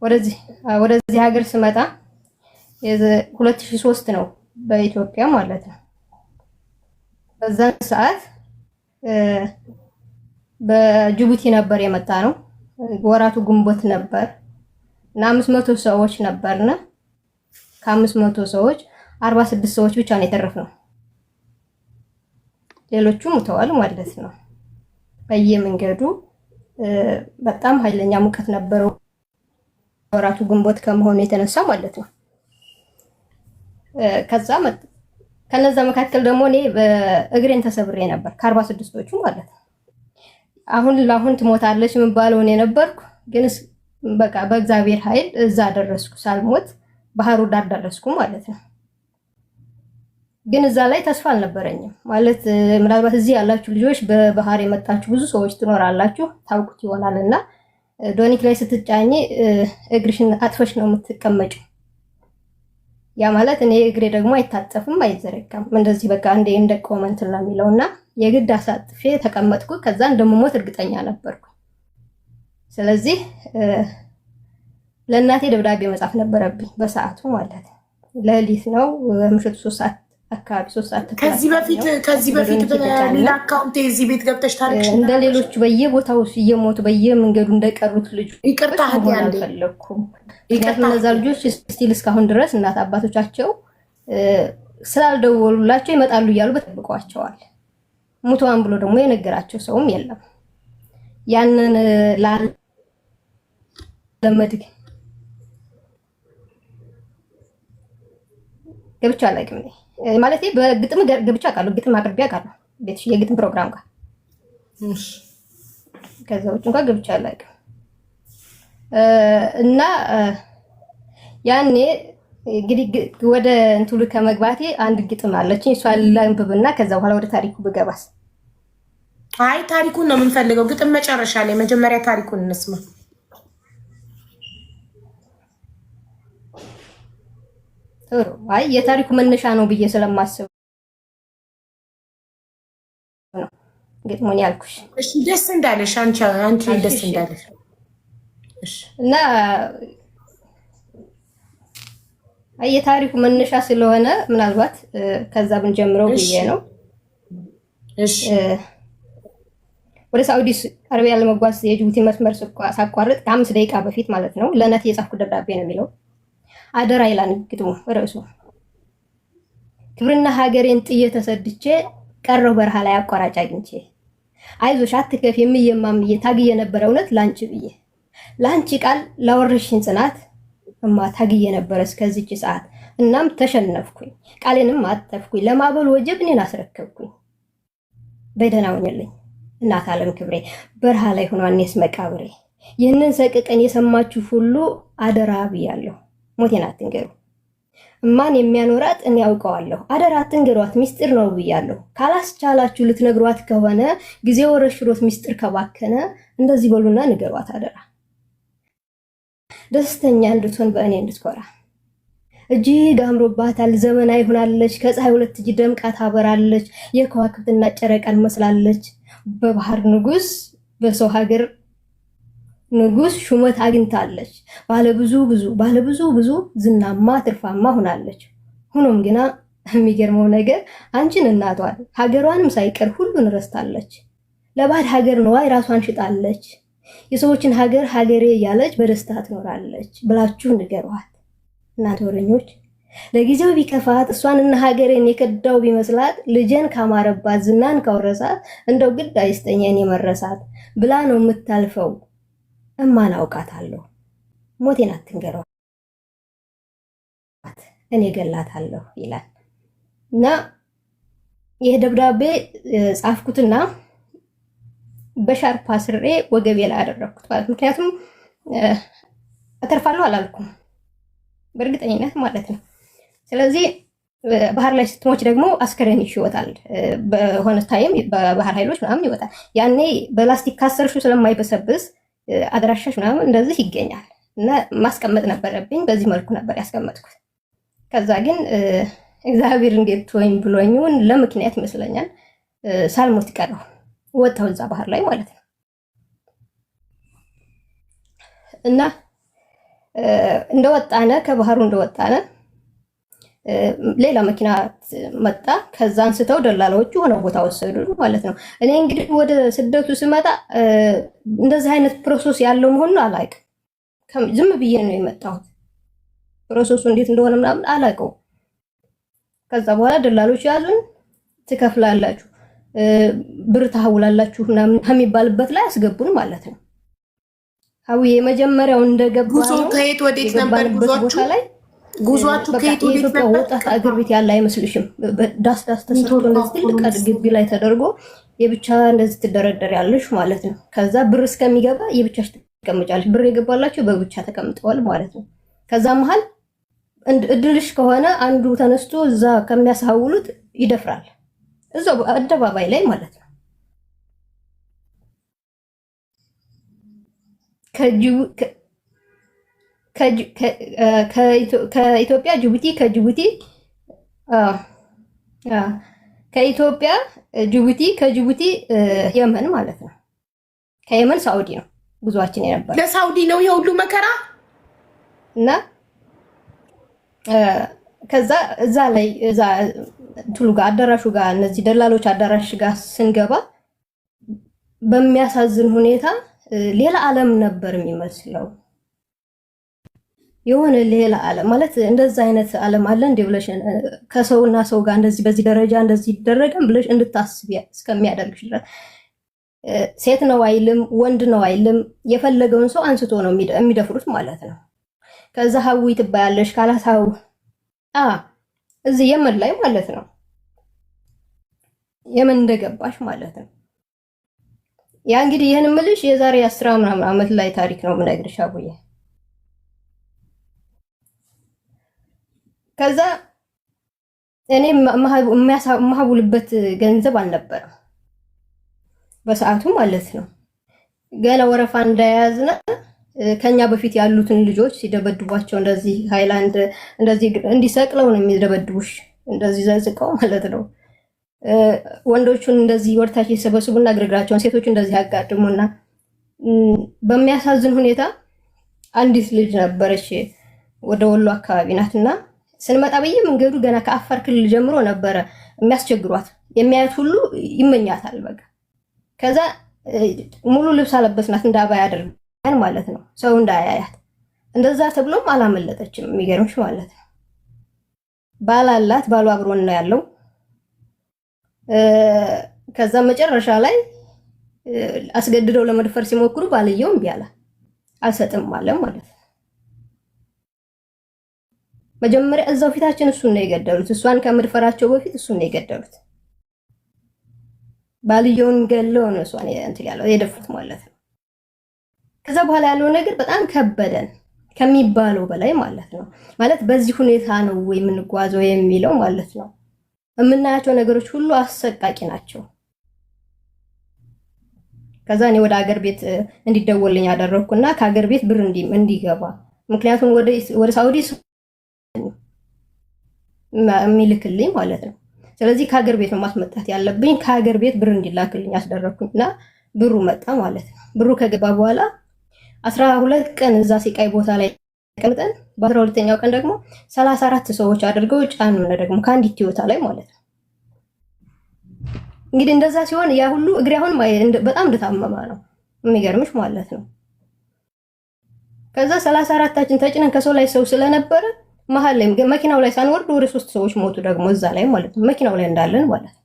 ወደዚህ ሀገር ስመጣ 2003 ነው በኢትዮጵያ ማለት ነው። በዛን ሰዓት በጅቡቲ ነበር የመጣ ነው። ወራቱ ግንቦት ነበር እና 500 ሰዎች ነበርና ከ500 ሰዎች 46 ሰዎች ብቻ ነው የተረፍነው። ሌሎቹ ሙተዋል ማለት ነው። በየመንገዱ በጣም ኃይለኛ ሙቀት ነበረው ወራቱ ግንቦት ከመሆኑ የተነሳ ማለት ነው። ከነዛ መካከል ደግሞ እኔ በእግሬን ተሰብሬ ነበር ከ46ቶቹ ማለት ነው። አሁን ትሞታለች የምባለው እኔ ነበርኩ፣ ግን በቃ በእግዚአብሔር ኃይል እዛ ደረስኩ። ሳልሞት ባህሩ ዳር ደረስኩ ማለት ነው። ግን እዛ ላይ ተስፋ አልነበረኝም ማለት ምናልባት እዚህ ያላችሁ ልጆች በባህር የመጣችሁ ብዙ ሰዎች ትኖራላችሁ ታውቁት ይሆናልና ዶኒክ ላይ ስትጫኝ እግርሽን አጥፈሽ ነው የምትቀመጪው። ያ ማለት እኔ እግሬ ደግሞ አይታጠፍም አይዘረጋም፣ እንደዚህ በቃ እንደ ኮመንት ነው የሚለውና የግድ አሳጥፌ ተቀመጥኩ። ከዛ እንደምሞት እርግጠኛ ነበርኩ። ስለዚህ ለእናቴ ደብዳቤ መጻፍ ነበረብኝ በሰዓቱ ማለት ነው። ሌሊት ነው ምሽቱ 3 ሰዓት አካባቢ 3 ሰዓት ከዚህ በፊት በሌላ አካውንት እዚህ ቤት ገብተሽ ታሪክሽ እንደ ሌሎቹ በየቦታው እየሞቱ በየመንገዱ እንደቀሩት ልጆች ይቅርታ አልፈለኩም። እነዛ ልጆች ስቲል እስካሁን ድረስ እናት አባቶቻቸው ስላልደወሉላቸው ይመጣሉ እያሉ በተጠብቀዋቸዋል። ሙቷን ብሎ ደግሞ የነገራቸው ሰውም የለም። ያንን ለመድግ ገብቻ አላውቅም ማለት በግጥም ገብቻ አውቃለሁ። ግጥም አቅርቤ አውቃለሁ ቤትሽ የግጥም ፕሮግራም ጋር ከዛ ውጭ እንኳን ገብቻ አላውቅም። እና ያኔ እንግዲህ ወደ እንትሉ ከመግባቴ አንድ ግጥም አለችኝ። እሷ ላንብብና ከዛ በኋላ ወደ ታሪኩ ብገባስ? አይ ታሪኩን ነው የምንፈልገው። ግጥም መጨረሻ ላይ መጀመሪያ ታሪኩን እንስማ። ጥሩ። አይ የታሪኩ መነሻ ነው ብዬ ስለማስብ ነው ግጥሙን ያልኩሽ። እሺ ደስ እንዳለሽ አንቺ ደስ እንዳለሽ። እሺ እና የታሪኩ መነሻ ስለሆነ ምናልባት ከዛ ብንጀምረው ብዬ ነው። እሺ ወደ ሳውዲ አረቢያ ለመጓዝ የጅቡቲ መስመር ሳቋርጥ ከ5 ደቂቃ በፊት ማለት ነው ለእናቴ የጻፍኩት ደብዳቤ ነው የሚለው። አደራ ይላል ግጥሙ ርዕሱ። ክብርና ሀገሬን ጥዬ ተሰድቼ ቀረው በረሃ ላይ አቋራጭ አግኝቼ፣ አይዞሽ አትከፍ የምየማምዬ ታግዬ ነበር እውነት ላንቺ ብዬ፣ ላንቺ ቃል ላወረሽኝ ጽናት እማ ታግዬ ነበር እስከዚች ሰዓት። እናም ተሸነፍኩኝ ቃሌንም አጠፍኩኝ፣ ለማበል ወጀብ እኔን አስረከብኩኝ። በደህና ሁኚልኝ እናት ዓለም ክብሬ፣ በረሃ ላይ ሆኖ እኔስ መቃብሬ። ይህንን ሰቅቀን የሰማችሁ ሁሉ አደራ ብያለሁ፣ ሞቴን አትንገሩ። እማን የሚያኖራት እኔ ያውቀዋለሁ፣ አደራ አትንገሯት ሚስጥር ነው ብያለሁ። ካላስቻላችሁ ልትነግሯት ከሆነ ጊዜው ረሽሮት ሚስጥር ከባከነ፣ እንደዚህ በሉና ንገሯት አደራ። ደስተኛ እንድትሆን በእኔ እንድትኮራ፣ እጅግ አምሮባታል ዘመናዊ ሆናለች፣ ከፀሐይ 2 እጅ ደምቃ ታበራለች፣ የከዋክብትና ጨረቃን መስላለች። በባህር ንጉስ በሰው ሀገር ንጉስ ሹመት አግኝታለች፣ ባለብዙ ብዙ ዝናማ ትርፋማ ሆናለች። ሆኖም ግና የሚገርመው ነገር አንቺን እናቷን ሀገሯንም ሳይቀር ሁሉን ረስታለች። ለባዕድ ሀገር ነዋይ ራሷን ሽጣለች፣ የሰዎችን ሀገር ሀገሬ እያለች በደስታ ትኖራለች ብላችሁ ንገሯት። እናት ወረኞች ለጊዜው ቢከፋት እሷንና ሀገሬን የከዳው ቢመስላት፣ ልጄን ካማረባት ዝናን ካወረሳት፣ እንደው ግድ አይስጠኝ እኔ መረሳት ብላ ነው የምታልፈው። እማን አውቃታለሁ ሞቴን አትንገሯት እኔ ገላታለሁ ይላል። እና ይህ ደብዳቤ ጻፍኩትና በሻርፕ አስሬ ወገቤ ላይ አደረኩት ማለት ምክንያቱም አተርፋለሁ አላልኩም በእርግጠኝነት ማለት ነው። ስለዚህ ባህር ላይ ስትሞች ደግሞ አስከሬንሽ ይወጣል፣ በሆነ ታይም በባህር ኃይሎች ምናምን ይወጣል። ያኔ በላስቲክ ካሰርሹ ስለማይበሰብስ አድራሻሽ ምናምን እንደዚህ ይገኛል። እና ማስቀመጥ ነበረብኝ። በዚህ መልኩ ነበር ያስቀመጥኩት። ከዛ ግን እግዚአብሔር እንዴት ወይም ብሎኝውን ለምክንያት ይመስለኛል ሳልሞት ቀረው ወጣው እዛ ባህር ላይ ማለት ነው። እና እንደወጣነ ከባህሩ እንደወጣነ ሌላ መኪና መጣ። ከዛ አንስተው ደላላዎቹ ሆነ ቦታ ወሰዱ ማለት ነው። እኔ እንግዲህ ወደ ስደቱ ስመጣ እንደዚህ አይነት ፕሮሰስ ያለው መሆኑን አላውቅም። ዝም ብዬ ነው የመጣሁት። ፕሮሰሱ እንዴት እንደሆነ ምናምን አላውቀው። ከዛ በኋላ ደላሎች ያዙን፣ ትከፍላላችሁ፣ ብር ታውላላችሁ ምናምን ከሚባልበት ላይ አስገቡን ማለት ነው። ሀዊ የመጀመሪያው እንደገባ ጉዞ ከየት ወዴት ነበር ጉዟችሁ? ጉዟችሁ ከየት ወዴት ነበር? ወጣት አገር ቤት ያለ አይመስልሽም? ዳስ ተሰርቶ እንደዚህ ትልቅ ግቢ ላይ ተደርጎ የብቻ እንደዚህ ትደረደር ያለሽ ማለት ነው። ከዛ ብር እስከሚገባ የብቻሽ ትቀመጫለሽ። ብር የገባላችሁ በብቻ ተቀምጠዋል ማለት ነው። ከዛ መሀል እድልሽ ከሆነ አንዱ ተነስቶ እዛ ከሚያሳውሉት ይደፍራል፣ እዛው አደባባይ ላይ ማለት ነው። ከኢትዮጵያ ጅቡቲ፣ ከኢትዮጵያ ጅቡቲ፣ ከጅቡቲ የመን ማለት ነው። ከየመን ሳውዲ ነው ጉዟችን የነበረ። ለሳውዲ ነው የሁሉ መከራ እና ከዛ እዛ ላይ እዛ እንትሉ ጋር አዳራሹ ጋር እነዚህ ደላሎች አዳራሽ ጋር ስንገባ በሚያሳዝን ሁኔታ ሌላ ዓለም ነበር የሚመስለው። የሆነ ሌላ ዓለም ማለት እንደዛ አይነት ዓለም አለ እንዴ ብለሽ ከሰውና ሰው ጋር እንደዚህ በዚህ ደረጃ እንደዚህ ይደረጋል ብለሽ እንድታስቢ እስከሚያደርግሽ ድረስ ሴት ነው አይልም፣ ወንድ ነው አይልም፣ የፈለገውን ሰው አንስቶ ነው የሚደፍሩት ማለት ነው። ከዛ ሀዊ ትባያለሽ ካላሳው እዚህ የመን ላይ ማለት ነው። የመን እንደገባሽ ማለት ነው። ያ እንግዲህ ይሄን ምልሽ የዛሬ 10 ምናምን ዓመት ላይ ታሪክ ነው የምነግርሽ አቡዬ። ከዛ እኔ ማህቡልበት ገንዘብ አልነበረም በሰዓቱ ማለት ነው። ገና ወረፋ እንዳያዝነ ከኛ በፊት ያሉትን ልጆች ሲደበድቧቸው እንደዚህ ሃይላንድ እንደዚህ እንዲሰቅለው ነው የሚደበድቡሽ፣ እንደዚህ ዘዝቀው ማለት ነው። ወንዶቹን እንደዚህ ወርታች ይሰበስቡና ግርግራቸውን፣ ሴቶቹ እንደዚህ ያጋድሙና በሚያሳዝን ሁኔታ አንዲት ልጅ ነበረች ወደ ወሎ አካባቢ ናትና ስንመጣ በየመንገዱ ገና ከአፋር ክልል ጀምሮ ነበረ የሚያስቸግሯት። የሚያዩት ሁሉ ይመኛታል በቃ። ከዛ ሙሉ ልብስ አለበስናት እንዳባይ አድርገን ማለት ነው፣ ሰው እንዳያያት። እንደዛ ተብሎም አላመለጠችም። የሚገርምሽ ማለት ነው። ባላላት ባሉ አብሮን ነው ያለው። ከዛ መጨረሻ ላይ አስገድደው ለመድፈር ሲሞክሩ ባልየው እምቢ አለ፣ አልሰጥም አለ ማለት ነው። መጀመሪያ እዛው ፊታችን እሱን ነው የገደሉት። እሷን ከመድፈራቸው በፊት እሱን ነው የገደሉት። ባልየውን ገለው ነው እሷን እንትን ያለው የደፉት ማለት ነው። ከዛ በኋላ ያለው ነገር በጣም ከበደን ከሚባለው በላይ ማለት ነው። ማለት በዚህ ሁኔታ ነው ወይ የምንጓዘው የሚለው ማለት ነው። የምናያቸው ነገሮች ሁሉ አሰቃቂ ናቸው። ከዛ እኔ ወደ ሀገር ቤት እንዲደወልኝ ያደረኩና ከሀገር ቤት ብር እንዲገባ ምክንያቱም ወደ ሳውዲ የሚልክልኝ ማለት ነው። ስለዚህ ከሀገር ቤት ነው ማስመጣት ያለብኝ። ከሀገር ቤት ብር እንዲላክልኝ አስደረኩኝና ብሩ መጣ ማለት ነው። ብሩ ከገባ በኋላ 12 ቀን እዛ ሲቃይ ቦታ ላይ ተቀምጠን በ12ኛው ቀን ደግሞ 34 ሰዎች አድርገው ጫኑን ደግሞ ከአንዲት ቲዮታ ላይ ማለት ነው። እንግዲህ እንደዛ ሲሆን ያ ሁሉ እግሬ አሁን በጣም እንደታመመ ነው የሚገርምሽ ማለት ነው። ከዛ 34ታችን ተጭነን ከሰው ላይ ሰው ስለነበረ መሀል ላይ መኪናው ላይ ሳንወርድ ወደ 3 ሰዎች ሞቱ ደግሞ እዛ ላይ ማለት ነው። መኪናው ላይ እንዳለን ማለት ነው።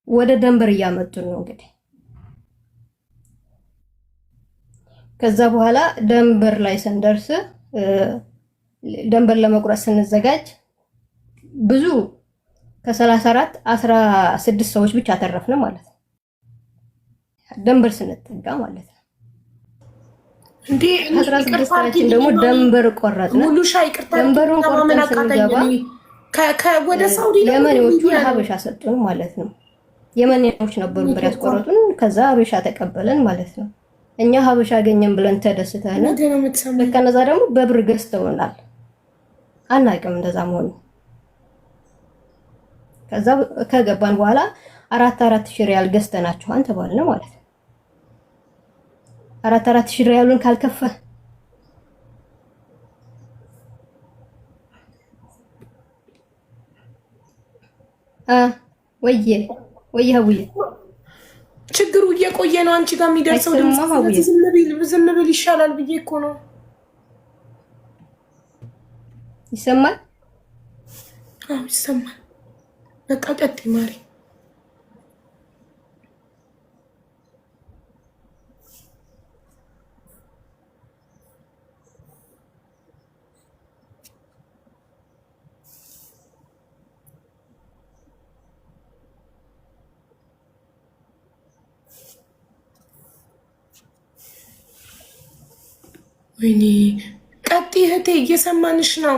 ወደ ደንበር እያመጡን ነው እንግዲህ። ከዛ በኋላ ደንበር ላይ ስንደርስ ደንበር ለመቁረጥ ስንዘጋጅ ብዙ ከ34 16 ሰዎች ብቻ ተረፍን ማለት ነው። ደንበር ስንጠጋ ማለት ነው። እንዴ 16ታችን ደግሞ ደንበር ቆረጥን። ሙሉ ሻይ ቅርታ ደንበሩን ቆርጠን ስንገባ ወደ ሳውዲ የመኔዎቹ ሀበሻ ሰጡን ማለት ነው። የመኔዎች ነበሩ ብር ያስቆረጡን። ከዛ ሀበሻ ተቀበለን ማለት ነው። እኛ ሀበሻ አገኘን ብለን ተደስተን ከነዛ ደግሞ በብር ገዝተውናል። አናውቅም እንደዛ መሆኑ። ከዛ ከገባን በኋላ 4 ሺህ ሪያል ገዝተናችኋን ተባልን ማለት ነው። 4 ሺህ ሪያሉን ካልከፈ አ ወየ ወየ ሀቡዬ ችግሩ እየቆየ ነው አንቺ ጋር የሚደርሰው ድምጽ። ዝም ብል ይሻላል ብዬ እኮ ነው። ይሰማል? አዎ ይሰማል። በቃ ቀጥይ ማሪ። ወይኔ ቀጥይ እህቴ፣ እየሰማንሽ ነው።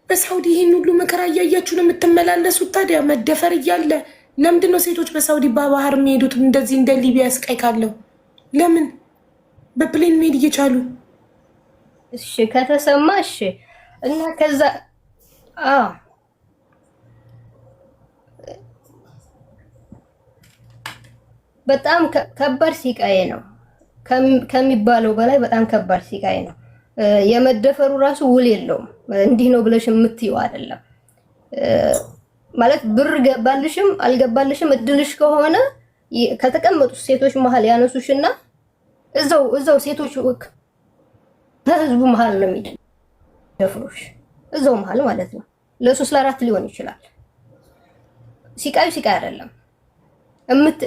በሳውዲ ይህን ሁሉ መከራ እያያችሁ ነው የምትመላለሱት። ታዲያ መደፈር እያለ ለምንድን ነው ሴቶች በሳውዲ በባህር የሚሄዱት? እንደዚህ እንደ ሊቢያ ስቃይ ካለው ለምን በፕሌን መሄድ እየቻሉ? እሺ ከተሰማ እሺ። እና ከዛ በጣም ከባድ ሲቃዬ ነው ከሚባለው በላይ በጣም ከባድ ሲቃዬ ነው። የመደፈሩ ራሱ ውል የለውም። እንዲህ ነው ብለሽ የምትይው አይደለም ማለት ብር ገባልሽም አልገባልሽም እድልሽ ከሆነ ከተቀመጡት ሴቶች መሀል ያነሱሽና እዛው ሴቶች ከህዝቡ መሀል ነው የሚደፍሩሽ። እዛው መሀል ማለት ነው። ለ3 ለ4 ሊሆን ይችላል። ሲቃዩ ሲቃይ አይደለም።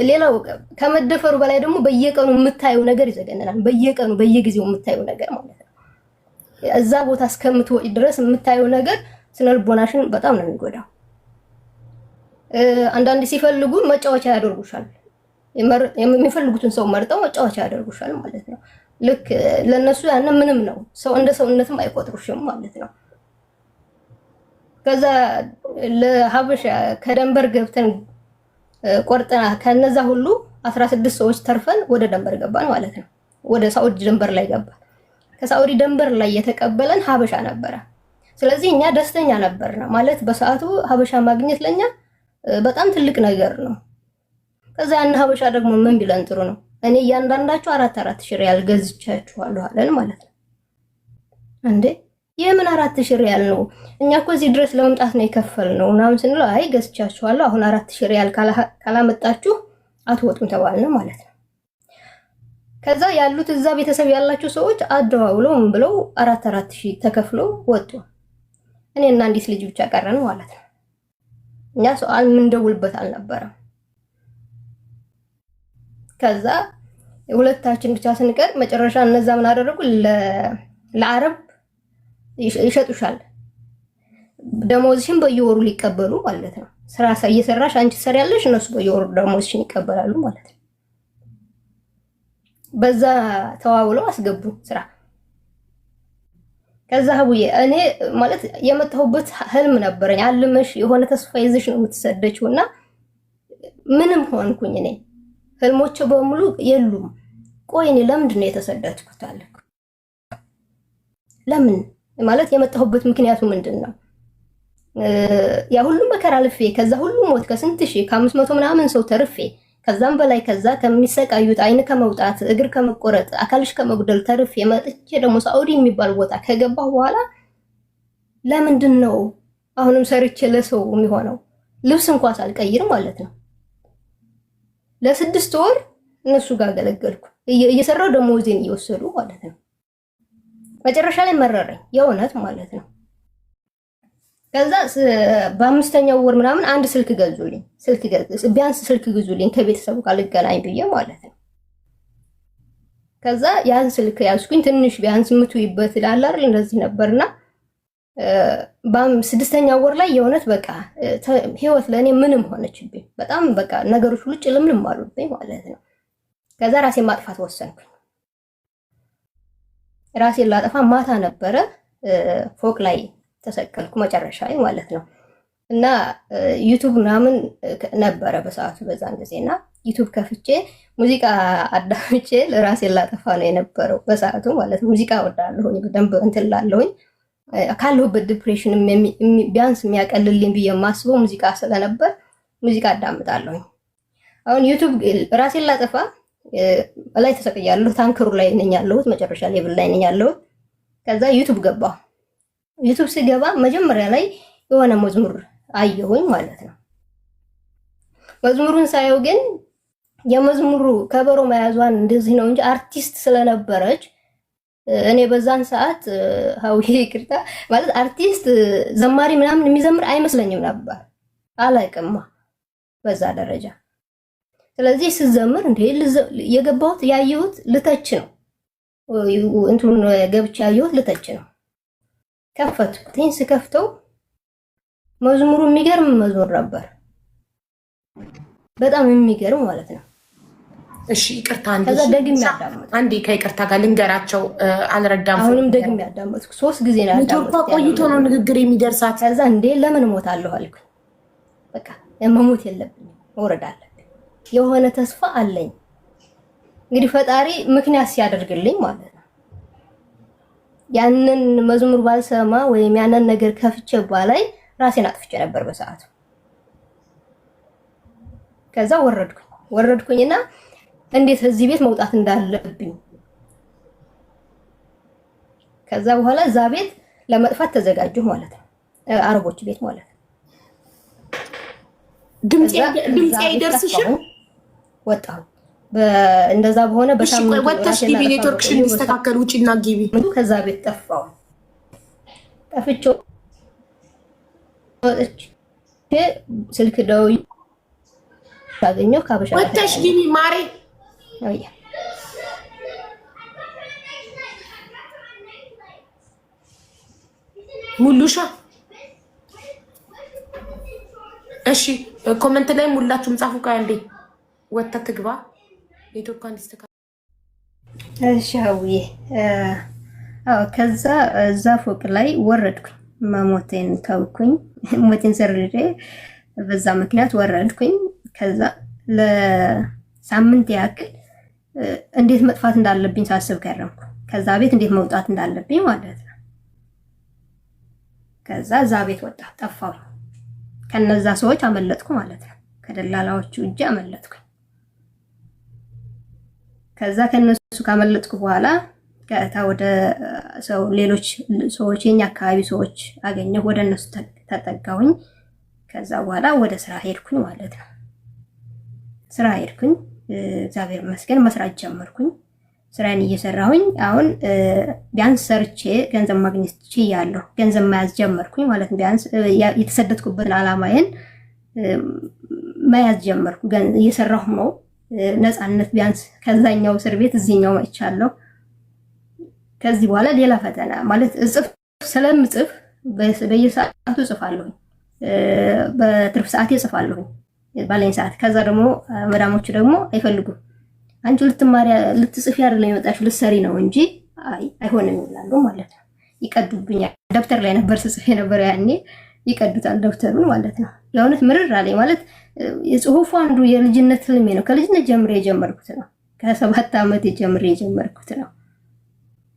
ሌላው ከመደፈሩ በላይ ደግሞ በየቀኑ የምታየው ነገር ይዘገነናል። በየቀኑ በየጊዜው የምታየው ነገር ማለት ነው። እዛ ቦታ እስከምትወጪ ድረስ የምታየው ነገር ስነልቦናሽን በጣም ነው የሚጎዳው። አንዳንድ ሲፈልጉ መጫወቻ ያደርጉሻል። የሚፈልጉትን ሰው መርጠው መጫወቻ ያደርጉሻል ማለት ነው። ልክ ለነሱ ያን ምንም ነው። ሰው እንደ ሰውነትም አይቆጥሩሽም ማለት ነው። ከዛ ለሀበሻ ከደንበር ገብተን ቆርጠና ከነዛ ሁሉ 16 ሰዎች ተርፈን ወደ ደንበር ገባን ማለት ነው። ወደ ሳውዲ ደንበር ላይ ገባን። ከሳውዲ ደንበር ላይ የተቀበለን ሀበሻ ነበረ። ስለዚህ እኛ ደስተኛ ነበርና ማለት በሰዓቱ ሀበሻ ማግኘት ለኛ በጣም ትልቅ ነገር ነው። ከዛ ያን ሀበሻ ደግሞ ምን ቢለን ጥሩ ነው፣ እኔ እያንዳንዳችሁ 4 ሺህ ሪያል ገዝቻችኋለሁ አለን ማለት ነው። እንዴ የምን 4 ሺህ ሪያል ነው? እኛ እኮ እዚህ ድረስ ለመምጣት ነው የከፈልነው ምናምን ስንለው አይ ገዝቻችኋለሁ፣ አሁን 4 ሺህ ሪያል ካላመጣችሁ አትወጡም ተባልን ማለት ነው። ከዛ ያሉት እዛ ቤተሰብ ያላችሁ ሰዎች አደዋውለው ምን ብለው 4 ሺህ ተከፍሎ ወጡ። እኔና አንዲት ልጅ ብቻ ቀረን ማለት ነው። እኛ ሰው ምንደውልበት አልነበረም። ከዛ ሁለታችን ብቻ ስንቀር መጨረሻ እነዛ ምን አደረጉ? ለአረብ ይሸጡሻል፣ ደሞዝሽን በየወሩ ሊቀበሉ ማለት ነው። ስራ እየሰራሽ አንቺ ትሰሪያለሽ፣ እነሱ በየወሩ ደሞዝሽን ይቀበላሉ ማለት ነው። በዛ ተዋውለው አስገቡ ስራ። ከዛ ሀቡዬ እኔ ማለት የመጣሁበት ህልም ነበረኝ። አልመሽ የሆነ ተስፋ ይዘሽ ነው የምትሰደችውና ምንም ሆንኩኝ እኔ ህልሞቼ በሙሉ የሉም። ቆይ እኔ ለምንድን ነው የተሰደድኩት አለ። ለምን ማለት የመጣሁበት ምክንያቱ ምንድን ነው? ያ ሁሉ መከራ አልፌ ከዛ ሁሉ ሞት ከስንት ሺህ ከ500 ምናምን ሰው ተርፌ ከዛም በላይ ከዛ ከሚሰቃዩት አይን ከመውጣት እግር ከመቆረጥ አካልሽ ከመጉደል ተርፌ መጥቼ ደግሞ ሳውዲ የሚባል ቦታ ከገባሁ በኋላ ለምንድን ነው አሁንም ሰርቼ ለሰው የሚሆነው? ልብስ እንኳን ሳልቀይር ማለት ነው። ለ6 ወር እነሱ ጋር ገለገልኩ እየሰራው ደሞዜን እየወሰዱ ማለት ነው። መጨረሻ ላይ መረረኝ የእውነት ማለት ነው። ከዛ በ5ኛው ወር ምናምን አንድ ስልክ ገዙልኝ። ቢያንስ ስልክ ግዙልኝ ከቤተሰቡ ጋር ልገናኝ ብዬ ማለት ነው። ከዛ ያን ስልክ ያዝኩኝ። ትንሽ ቢያንስ ምትይበት ይላል አይደል? እንደዚህ ነበርና በ6ኛው ወር ላይ የእውነት በቃ ህይወት ለእኔ ምንም ሆነችብኝ። በጣም በቃ ነገሮች ሁሉ ጭልምልም አሉብኝ ማለት ነው። ከዛ ራሴን ማጥፋት ወሰንኩኝ። ራሴን ላጠፋ ማታ ነበረ ፎቅ ላይ ተሰቀልኩ መጨረሻ ላይ ማለት ነው። እና ዩቲዩብ ምናምን ነበረ በሰዓቱ በዛን ጊዜና ዩቲዩብ ከፍቼ ሙዚቃ አዳምጬ ለራሴን ላጠፋ ነው የነበረው በሰዓቱ ማለት ነው። ሙዚቃ ወዳለሁኝ በደንብ እንትን ላለሁኝ ካለሁበት ዲፕሬሽን ቢያንስ የሚያቀልልኝ ብዬ የማስበው ሙዚቃ ስለነበር ሙዚቃ አዳምጣለሁኝ። አሁን ዩቲዩብ ራሴን ላጠፋ ላይ ተሰቅያለሁ። ታንክሩ ላይ ነኝ ያለሁት፣ መጨረሻ ሌቭል ላይ ነኝ ያለሁት። ከዛ ዩቲዩብ ገባሁ። ዩቲዩብ ሲገባ መጀመሪያ ላይ የሆነ መዝሙር አየሁኝ ማለት ነው። መዝሙሩን ሳየው ግን የመዝሙሩ ከበሮ መያዟን እንደዚህ ነው እንጂ አርቲስት ስለነበረች እኔ በዛን ሰዓት ሀውዬ ይቅርታ ማለት አርቲስት ዘማሪ ምናምን የሚዘምር አይመስለኝም ነበር። አላውቅማ በዛ ደረጃ። ስለዚህ ስዘምር እንዴ የገባሁት ያየሁት ልተች ነው እንትኑን ገብቼ ያየሁት ልተች ነው። ከፈትኩኝ። ስከፍተው መዝሙሩ የሚገርም መዝሙር ነበር። በጣም የሚገርም ማለት ነው። እሺ ይቅርታ አንዴ ከይቅርታ ጋር ልንገራቸው አልረዳም። አሁንም ደግሜ ያዳመጥኩ 3 ጊዜ ነው ያዳመጥኩ። ኔትወርክ ቆይቶ ነው ንግግር የሚደርሳት። ከዛ እንዴ ለምን እሞታለሁ አልኩኝ። በቃ መሞት የለብኝም መውረድ አለብኝ። የሆነ ተስፋ አለኝ። እንግዲህ ፈጣሪ ምክንያት ሲያደርግልኝ ማለት ነው። ያንን መዝሙር ባልሰማ ወይም ያንን ነገር ከፍቼ ባላይ ራሴን አጥፍቼ ነበር በሰዓቱ። ከዛ ወረድኩኝና እንዴት እዚህ ቤት መውጣት እንዳለብኝ ከዛ በኋላ እዛ ቤት ለመጥፋት ተዘጋጀሁ ማለት ነው። አረቦች ቤት ማለት ነው። ድምጽ አይደርስሽም? ወጣሁ። እንደዛ በሆነ በሳምንት ወጣሽ ግቢ፣ ኔትወርክሽን እንዲስተካከል ውጪና ግቢ። ከዛ ቤት ጠፋሁ። ጠፍቼው ወጥቼ ስልክ ደውዬ ታገኘው ካበሻ ወጣሽ ግቢ ማሬ። አያ ሙሉሻ እሺ፣ ኮሜንት ላይ ሙላችሁም ጻፉ። ካንዴ ወጣ ትግባ ኔትወርክ እንዲስተካከል። እሺ ሀውዬ ከዛ እዛ ፎቅ ላይ ወረድኩኝ። መሞቴን ተውኩኝ። ሞቴን ሰርሬ በዛ ምክንያት ወረድኩኝ። ከዛ ለሳምንት ያክል እንዴት መጥፋት እንዳለብኝ ሳስብ ከረምኩ። ከዛ ቤት እንዴት መውጣት እንዳለብኝ ማለት ነው። ከዛ እዛ ቤት ወጣ ጠፋሁ። ከነዛ ሰዎች አመለጥኩ ማለት ነው። ከደላላዎቹ እጅ አመለጥኩኝ። ከዛ ከነሱ ካመለጥኩ በኋላ ቀጥታ ወደ ሌሎች ሰዎች የኛ አካባቢ ሰዎች አገኘሁ። ወደ እነሱ ተጠጋሁኝ። ከዛ በኋላ ወደ ስራ ሄድኩኝ ማለት ነው። ስራ ሄድኩኝ። እግዚአብሔር ይመስገን መስራት ጀመርኩኝ። ስራዬን እየሰራሁኝ አሁን ቢያንስ ሰርቼ ገንዘብ ማግኘት ችያለሁ። ገንዘብ መያዝ ጀመርኩኝ ማለት ነው። ቢያንስ የተሰደድኩበትን አላማዬን መያዝ ጀመርኩ። እየሰራሁ ነው። ነፃነት ቢያንስ ከዛኛው እስር ቤት እዚህኛው መጥቻለሁ። ከዚህ በኋላ ሌላ ፈተና ማለት ስለምጽፍ በየሰዓቱ እጽፋለሁ። በትርፍ ሰዓቴ እጽፋለሁ ባለኝ ሰዓት። ከዛ ደግሞ መዳሞቹ ደግሞ አይፈልጉም። አንቺ ልትጽፊ አይደለም የመጣሽው ልትሰሪ ነው እንጂ አይሆንም ይላሉ ማለት ነው። ይቀዱብኛል። ደብተር ላይ ነበር ስጽፍ የነበረ ያኔ ይቀዱታል ደብተሩን ማለት ነው። የእውነት ምርር አለኝ ማለት የጽሁፉ አንዱ የልጅነት ህልሜ ነው። ከልጅነት ጀምሬ የጀመርኩት ነው። ከ7 ዓመት ጀምሬ የጀመርኩት ነው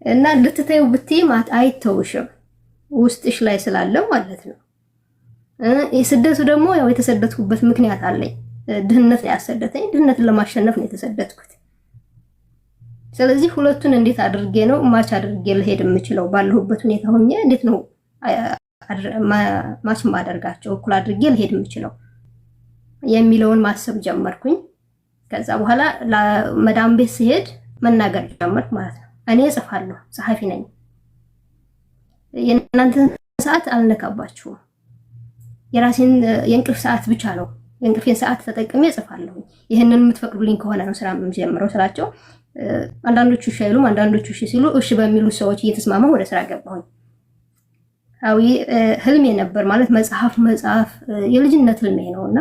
እና ልትተዩ ብትይ አይተውሽም ውስጥሽ ላይ ስላለው ማለት ነው። የስደቱ ደግሞ ያው የተሰደድኩበት ምክንያት አለኝ። ድህነት ላይ ያሰደተኝ፣ ድህነትን ለማሸነፍ ነው የተሰደድኩት። ስለዚህ ሁለቱን እንዴት አድርጌ ነው ማች አድርጌ ልሄድ የምችለው? ባለሁበት ሁኔታ ሆኜ እንዴት ነው ማች ማደርጋቸው እኩል አድርጌ ልሄድ የምችለው የሚለውን ማሰብ ጀመርኩኝ። ከዛ በኋላ መዳም ቤት ስሄድ መናገር ጀመርኩ ማለት ነው። እኔ እጽፋለሁ፣ ጸሐፊ ነኝ። የእናንተን ሰዓት አልነካባችሁም። የራሴን የእንቅልፍ ሰዓት ብቻ ነው የእንቅልፌን ሰዓት ተጠቅሜ እጽፋለሁ። ይህንን የምትፈቅዱልኝ ከሆነ ነው ስራ የምጀምረው ስላቸው፣ አንዳንዶቹ እሺ አይሉም። አንዳንዶቹ እሺ ሲሉ እሺ በሚሉ ሰዎች እየተስማማሁ ወደ ስራ ገባሁኝ። አዊ ህልሜ ነበር ማለት መጽሐፍ የልጅነት ህልሜ ነውና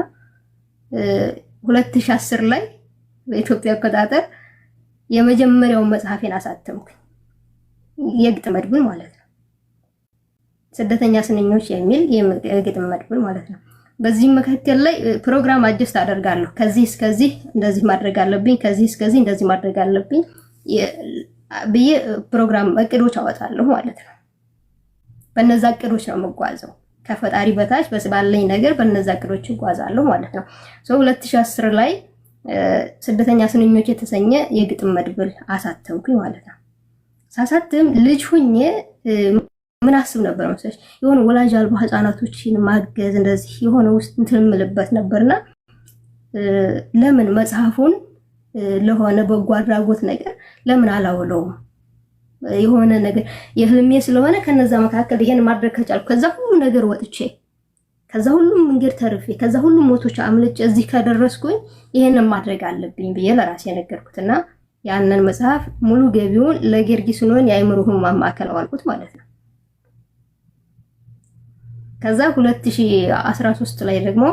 2010 ላይ በኢትዮጵያ አቆጣጠር የመጀመሪያውን መጽሐፌን አሳተምኩኝ። የግጥም መድብል ማለት ነው። ስደተኛ ስንኞች የሚል የግጥም መድብል ማለት ነው። በዚህ መካከል ላይ ፕሮግራም አጀስት አደርጋለሁ። ከዚህ እስከዚህ እንደዚህ ማድረግ አለብኝ፣ ከዚህ እስከዚህ እንደዚህ ማድረግ አለብኝ ብዬ ፕሮግራም እቅዶች አወጣለሁ ማለት ነው። በነዛ እቅዶች ነው የምጓዘው። ከፈጣሪ በታች ባለኝ ነገር በነዛ እቅዶች እጓዛለሁ ማለት ነው። 2010 ላይ ስደተኛ ስንኞች የተሰኘ የግጥም መድብል አሳተምኩኝ ማለት ነው። ሳሳትም ልጅ ሁኜ ምን አስብ ነበር መሰለሽ የሆነ ወላጅ አልባ ህፃናቶችን ማገዝ እንደዚህ የሆነ ውስጥ እንትን የምልበት ነበርና ለምን መጽሐፉን ለሆነ በጎ አድራጎት ነገር ለምን አላውለውም? የሆነ ነገር የህልሜ ስለሆነ ከነዛ መካከል ይሄን ማድረግ ከቻልኩ ከዛ ሁሉ ነገር ወጥቼ ከዛ ሁሉ መንገድ ተርፌ ከዛ ሁሉ ሞቶች አምልጬ እዚህ ከደረስኩኝ ይሄንን ማድረግ አለብኝ ብዬ ለራሴ ነገርኩትና ያንን መጽሐፍ ሙሉ ገቢውን ለጌርጊስኖን የአእምሮ ህሙማን ማዕከል አዋልኩት ማለት ነው። ከዛ 2013 ላይ ደግሞ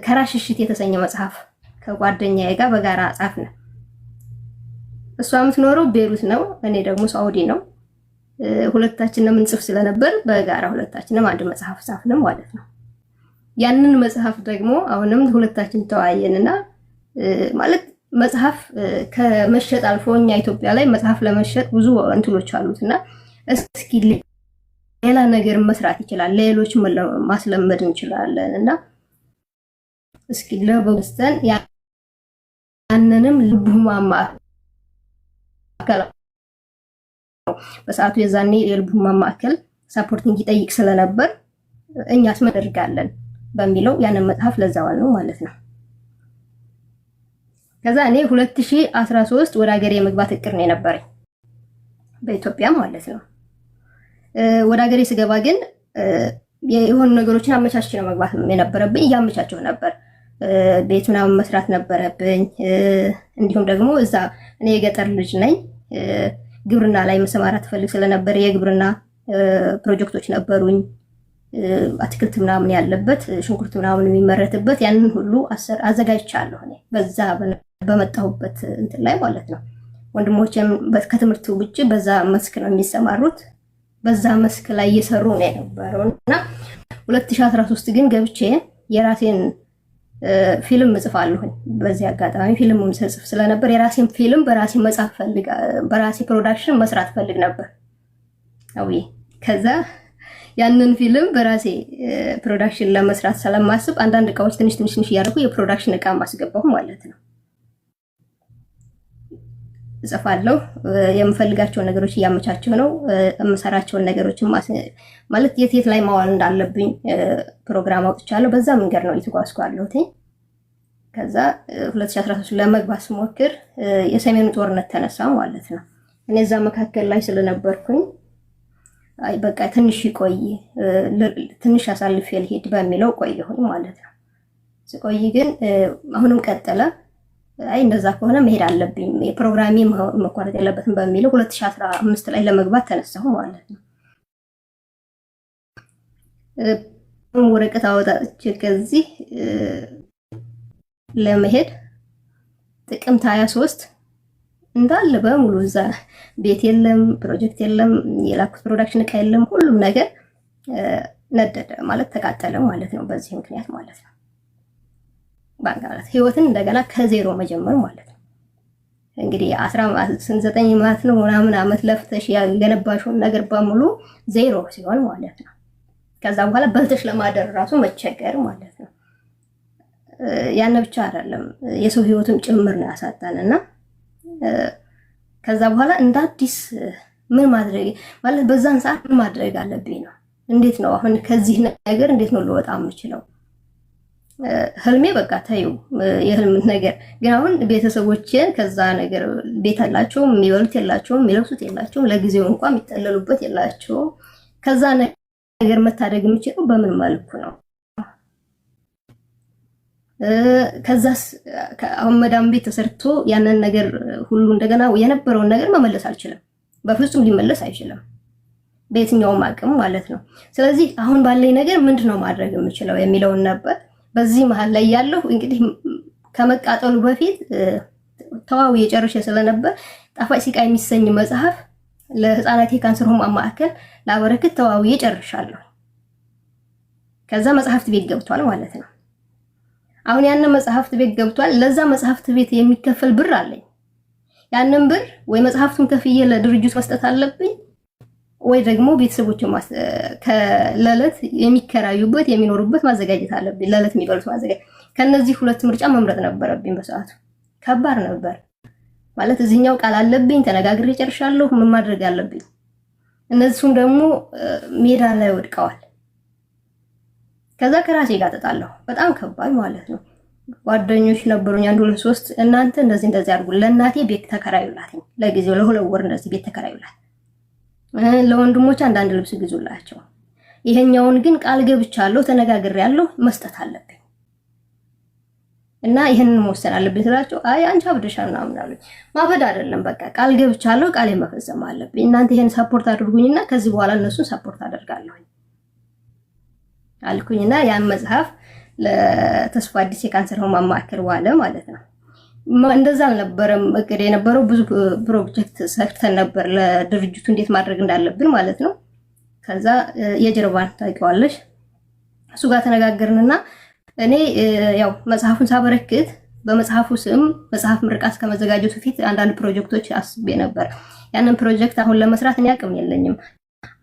ከራሽሽት የተሰኘ መጽሐፍ ከጓደኛዬ ጋር በጋራ ጻፍን። እሷ የምትኖረው ቤሩት ነው፣ እኔ ደግሞ ሳውዲ ነው። ሁለታችንም እንጽፍ ስለነበር በጋራ ሁለታችንም አንድ መጽሐፍ ጻፍን ማለት ነው። ያንን መጽሐፍ ደግሞ አሁንም ሁለታችን ተወያየንና ማለት መጽሐፍ ከመሸጥ አልፎ እኛ ኢትዮጵያ ላይ መጽሐፍ ለመሸጥ ብዙ እንትሎች አሉትና እስኪ ሌላ ነገር መስራት ይችላል፣ ሌሎች ማስለመድ እንችላለን እና እስኪ ለበስተን ያንንም ልብ ህሙማን ማዕከል በሰዓቱ የዛኔ የልብ ህሙማን ማዕከል ሳፖርቲንግ ይጠይቅ ስለነበር እኛስ መደርጋለን በሚለው ያንን መጽሐፍ ለዛዋል ነው ማለት ነው። ከዛ እኔ 2013 ወደ ሀገሬ የመግባት እቅድ ነው የነበረኝ በኢትዮጵያ ማለት ነው። ወደ ሀገሬ ስገባ ግን የሆኑ ነገሮችን አመቻችቼ ነው መግባት የነበረብኝ። እያመቻቸው ነበር። ቤት ምናምን መስራት ነበረብኝ። እንዲሁም ደግሞ እዛ እኔ የገጠር ልጅ ነኝ። ግብርና ላይ መሰማራት ፈልግ ስለነበር የግብርና ፕሮጀክቶች ነበሩኝ። አትክልት ምናምን ያለበት ሽንኩርት ምናምን የሚመረትበት ያንን ሁሉ አዘጋጅቻለሁ እኔ በዛ በመጣሁበት እንትን ላይ ማለት ነው። ወንድሞቼም ከትምህርት ውጭ በዛ መስክ ነው የሚሰማሩት። በዛ መስክ ላይ እየሰሩ ነው የነበረውና 2013 ግን ገብቼ የራሴን ፊልም እጽፋለሁ። በዚህ አጋጣሚ ፊልም ጽፍ ስለነበር የራሴን ፊልም በራሴ መጻፍ ፈልግ በራሴ ፕሮዳክሽን መስራት ፈልግ ነበር። አውይ ከዛ ያንን ፊልም በራሴ ፕሮዳክሽን ለመስራት ስለማስብ አንዳንድ እቃዎች ትንሽ እያደረኩ የፕሮዳክሽን እቃ ማስገባሁ ማለት ነው። እጽፋለሁ። የምፈልጋቸውን ነገሮች እያመቻቸው ነው። የምሰራቸውን ነገሮች ማለት የት ላይ ማዋል እንዳለብኝ ፕሮግራም አውጥቻለሁ። በዛ መንገድ ነው እየተጓዝኩ ያለሁት። ከዛ 2013 ለመግባት ስሞክር የሰሜኑ ጦርነት ተነሳ ማለት ነው። እኔ እዛ መካከል ላይ ስለነበርኩኝ አይ በቃ ትንሽ ይቆይ ትንሽ አሳልፌ ልሄድ በሚለው ቆየሁኝ ማለት ነው። ስቆይ ግን አሁንም ቀጠለ። አይ እንደዛ ከሆነ መሄድ አለብኝ የፕሮግራሚ መቋረጥ የለበትም በሚለው 2015 ላይ ለመግባት ተነሳሁ ማለት ነው። ወረቀት አወጣች ከዚህ ለመሄድ ጥቅምት 23 እንዳለ በሙሉ እዛ ቤት የለም፣ ፕሮጀክት የለም፣ የላኩት ፕሮዳክሽን እቃ የለም፣ ሁሉም ነገር ነደደ ማለት ተቃጠለ ማለት ነው። በዚህ ምክንያት ማለት ነው ባንጋላት ህይወትን እንደገና ከዜሮ መጀመር ማለት ነው። እንግዲህ 19 ማለት ነው ምናምን አመት ለፍተሽ ያገነባሽውን ነገር በሙሉ ዜሮ ሲሆን ማለት ነው። ከዛ በኋላ በልተሽ ለማደር ራሱ መቸገር ማለት ነው። ያን ብቻ አይደለም የሰው ህይወትም ጭምር ነው ያሳጣንና ከዛ በኋላ እንደ አዲስ ምን ማድረግ ማለት በዛን ሰዓት ምን ማድረግ አለብኝ ነው። እንዴት ነው አሁን ከዚህ ነገር እንዴት ነው ልወጣ የምችለው? ህልሜ በቃ ታዩ የህልም ነገር ግን አሁን ቤተሰቦቼን ከዛ ነገር ቤት አላቸው፣ የሚበሉት የላቸውም፣ የሚለብሱት የላቸውም፣ ለጊዜው እንኳን የሚጠለሉበት የላቸውም። ከዛ ነገር መታደግ የምችለው በምን መልኩ ነው? ከዛስ አሁን መዳም ቤት ተሰርቶ ያንን ነገር ሁሉ እንደገና የነበረውን ነገር መመለስ አልችልም። በፍጹም ሊመለስ አይችልም በየትኛውም አቅም ማለት ነው። ስለዚህ አሁን ባለኝ ነገር ምንድነው ማድረግ የምችለው የሚለውን ነበር። በዚህ መሃል ላይ ያለው እንግዲህ ከመቃጠሉ በፊት ተዋው የጨረሰ ስለነበር ጣፋጭ ሲቃ የሚሰኝ መጽሐፍ ለህፃናት የካንሰር ህሙማን ማዕከል ላበረክት ተዋው የጨርሻለሁ። ከዛ መጽሐፍት ቤት ገብቷል ማለት ነው። አሁን ያንን መጽሐፍት ቤት ገብቷል። ለዛ መጽሐፍት ቤት የሚከፈል ብር አለኝ። ያንን ብር ወይ መጽሐፍቱን ከፍዬ ለድርጅት መስጠት አለብኝ ወይ ደግሞ ቤተሰቦች ለለት የሚከራዩበት የሚኖሩበት ማዘጋጀት አለብኝ። ለለት የሚበሉት ማዘጋጀት። ከነዚህ ሁለት ምርጫ መምረጥ ነበረብኝ። በሰዓቱ ከባድ ነበር ማለት እዚህኛው ቃል አለብኝ፣ ተነጋግሬ ጨርሻለሁ፣ ምን ማድረግ አለብኝ? እነሱም ደግሞ ሜዳ ላይ ወድቀዋል። ከዛ ከራሴ ጋር ተጣላሁ። በጣም ከባድ ማለት ነው። ጓደኞች ነበሩኝ 1 2 3 እናንተ እንደዚህ አድርጉ፣ ለእናቴ ቤት ተከራዩላት፣ ለጊዜው ለ2 ወር እንደዚህ ቤት ተከራዩላት፣ ለወንድሞች አንዳንድ ልብስ ግዙላቸው፣ ይሄኛውን ግን ቃል ገብቻለሁ ተነጋግሬያለሁ መስጠት አለብኝ እና ይሄንን መወሰን አለብኝ ስላቸው አይ አንቺ አብደሻል ምናምን አሉኝ። ማበድ አይደለም በቃ ቃል ገብቻለሁ ቃሌን መፈጸም አለብኝ። እናንተ ይሄን ሰፖርት አድርጉኝና ከዚህ በኋላ እነሱን ሰፖርት አደርጋለሁ አልኩኝና ያን መጽሐፍ ለተስፋ አዲስ የካንሰር ህሙማን ማዕከል ዋለ ማለት ነው። እንደዛ አልነበረም እቅድ የነበረው። ብዙ ፕሮጀክት ሰርተን ነበር ለድርጅቱ እንዴት ማድረግ እንዳለብን ማለት ነው። ከዛ የጀርባን ታውቂዋለሽ እሱ ጋር ተነጋገርንና እኔ ያው መጽሐፉን ሳበረክት በመጽሐፉ ስም መጽሐፍ ምርቃት ከመዘጋጀቱ ፊት አንዳንድ ፕሮጀክቶች አስቤ ነበር። ያንን ፕሮጀክት አሁን ለመስራት እኔ አቅም የለኝም፣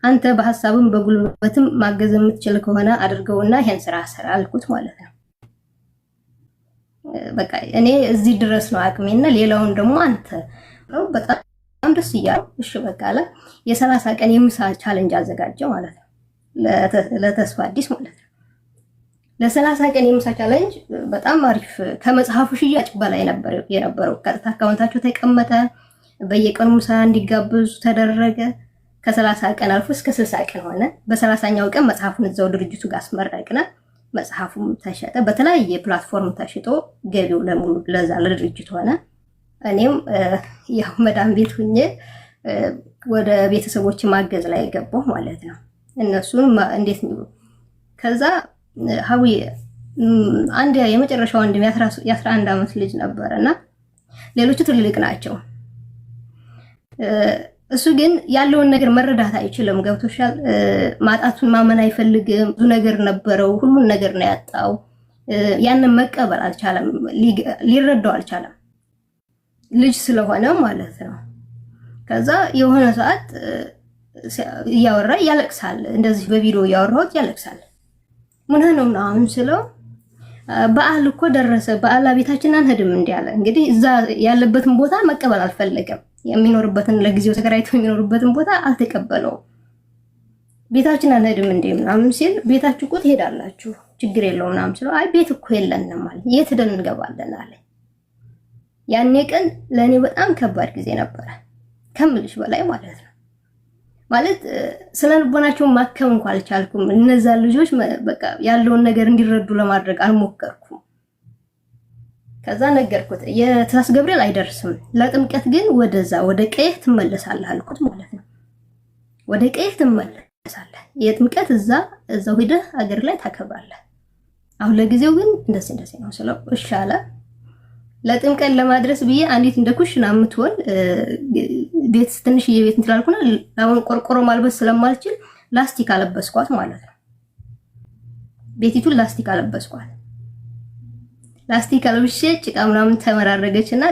አንተ በሐሳብም በጉልበትም ማገዝ የምትችል ከሆነ አድርገውና ይሄን ስራ ሰራ አልኩት ማለት ነው። በቃ እኔ እዚህ ድረስ ነው አቅሜና ሌላውን ደግሞ አንተ ነው። በጣም ደስ ይያል። እሺ በቃ አለ። የ30 ቀን የምሳ ቻሌንጅ አዘጋጀ ማለት ነው ለተስፋ አዲስ ማለት ነው። ለ30 ቀን የምሳ ቻሌንጅ በጣም አሪፍ ከመጽሐፉ ሽያጭ በላይ ነበር የነበረው። ቀጥታ አካውንታቸው ተቀመጠ። በየቀኑ ምሳ እንዲጋበዙ ተደረገ። ከ30 ቀን አልፎ እስከ 60 ቀን ሆነ። በ30ኛው ቀን መጽሐፉን እዛው ድርጅቱ ጋር አስመረቅነ። መጽሐፉም ተሸጠ። በተለያየ ፕላትፎርም ተሽጦ ገቢው ለሙሉ ለዛ ለድርጅቱ ሆነ። እኔም ያው መዳም ቤት ሁኜ ወደ ቤተሰቦች ማገዝ ላይ ገባሁ ማለት ነው። እነሱን እንዴት ነው ከዛ ሀዊ አንድ የመጨረሻው ወንድም የ11 ዓመት ልጅ ነበርና ሌሎቹ ትልልቅ ናቸው። እሱ ግን ያለውን ነገር መረዳት አይችልም። ገብቶሻል? ማጣቱን ማመን አይፈልግም። ብዙ ነገር ነበረው፣ ሁሉን ነገር ነው ያጣው። ያንን መቀበል አልቻለም፣ ሊረዳው አልቻለም፣ ልጅ ስለሆነ ማለት ነው። ከዛ የሆነ ሰዓት እያወራ ያለቅሳል። እንደዚህ በቪዲዮ እያወራሁት ያለቅሳል። ምን ነው ምናምን ስለው በዓል እኮ ደረሰ፣ በዓል ቤታችን አንሄድም እንዴ አለ። እንግዲህ እዛ ያለበትን ቦታ መቀበል አልፈለገም። የሚኖርበትን ለጊዜው ተከራይቶ የሚኖርበትን ቦታ አልተቀበለውም። ቤታችን አንሄድም እንዴ ምናምን ሲል ቤታችሁ እኮ ትሄዳላችሁ ችግር የለውም ምናምን ሲለው አይ ቤት እኮ የለንም ማለት የት ሄደን እንገባለን አለ። ያኔ ቀን ለኔ በጣም ከባድ ጊዜ ነበረ ከምልሽ በላይ ማለት ነው። ማለት ስለልቦናቸው ማከም እንኳን አልቻልኩም። እነዛ ልጆች በቃ ያለውን ነገር እንዲረዱ ለማድረግ አልሞከርኩም። ከዛ ነገርኩት የታስ ገብርኤል አይደርስም፣ ለጥምቀት ግን ወደዛ ወደ ቀይህ ትመለሳለህ አልኩት ማለት ነው። ወደ ቀይህ ትመለሳለህ፣ የጥምቀት እዛው ሄደህ አገር ላይ ታከብራለህ። አሁን ለጊዜው ግን እንደዚህ ነው ስለው እሺ አለ። ለጥምቀት ለማድረስ ብዬ አንዲት እንደ ኩሽና የምትሆን ቤት ትንሽዬ ቤት እንትላልኩና አሁን ቆርቆሮ ማልበስ ስለማልችል ላስቲክ አለበስኳት ማለት ነው። ቤቲቱን ላስቲክ አለበስኳት። ላስቲክ አለብሼ ጭቃ ምናምን ተመራረገችና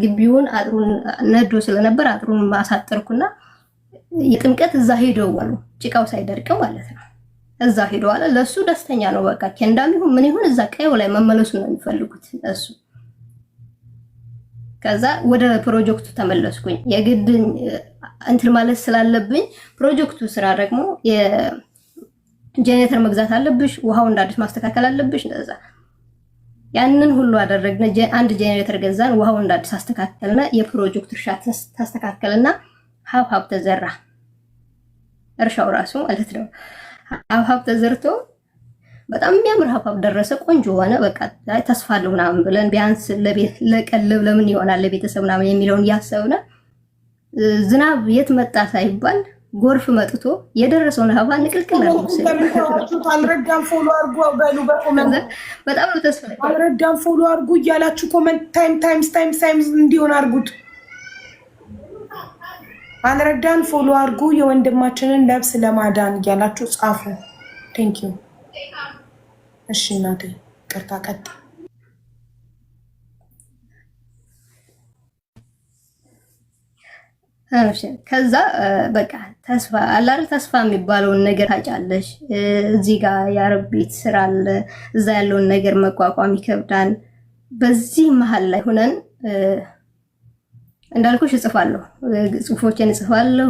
ግቢውን አጥሩን ነዶ ስለነበር አጥሩን ማሳጠርኩና የጥምቀት እዛ ሄደው አሉ። ጭቃው ሳይደርቅ ማለት ነው። እዛ ሄደው አለ። ለሱ ደስተኛ ነው። በቃ ከእንዳም ይሁን ምን ይሁን እዛ ቀዩ ላይ መመለሱ ነው የሚፈልጉት እሱ። ከዛ ወደ ፕሮጀክቱ ተመለስኩኝ። የግድ እንትን ማለት ስላለብኝ ፕሮጀክቱ ስራ ደግሞ የጄኔሬተር መግዛት አለብሽ፣ ውሃው እንዳዲስ ማስተካከል አለብሽ እንደዛ። ያንን ሁሉ አደረግነ። አንድ ጄኔሬተር ገዛን፣ ውሃው እንዳዲስ አስተካከልና የፕሮጀክቱ እርሻ ተስተካከለና ሀብሀብ ተዘራ። እርሻው ራሱ ማለት ነው ሀብሀብ ተዘርቶ በጣም የሚያምር ሀብሀብ ደረሰ። ቆንጆ ሆነ። በቃ ተስፋ አለው ምናምን ብለን ቢያንስ ለቀለብ ለምን ይሆናል ለቤተሰብ ምናምን የሚለውን ያሰብነ ዝናብ የት መጣ ሳይባል ጎርፍ መጥቶ የደረሰውን ሀብሀብ ንቅልቅል ነው። አልረዳም ፎሎ አርጉ በሉ በኮመንት በጣም ነው ተስፋ አልረዳም ፎሎ አርጉ እያላችሁ ኮመንት ታይምስ እንዲሆን አርጉት። አልረዳን ፎሎ አርጉ የወንድማችንን ነፍስ ለማዳን እያላችሁ ጻፉ። ቴንክ ዩ። እሺ እናቴ ቅርታ ቀጥ ከዛ በቃ ተስፋ አላር ተስፋ የሚባለውን ነገር ታጫለሽ። እዚህ ጋር ያረቤት ስራ አለ፣ እዛ ያለውን ነገር መቋቋም ይከብዳል። በዚህ መሃል ላይ ሆነን እንዳልኩሽ እጽፋለሁ፣ ጽሁፎችን እጽፋለሁ።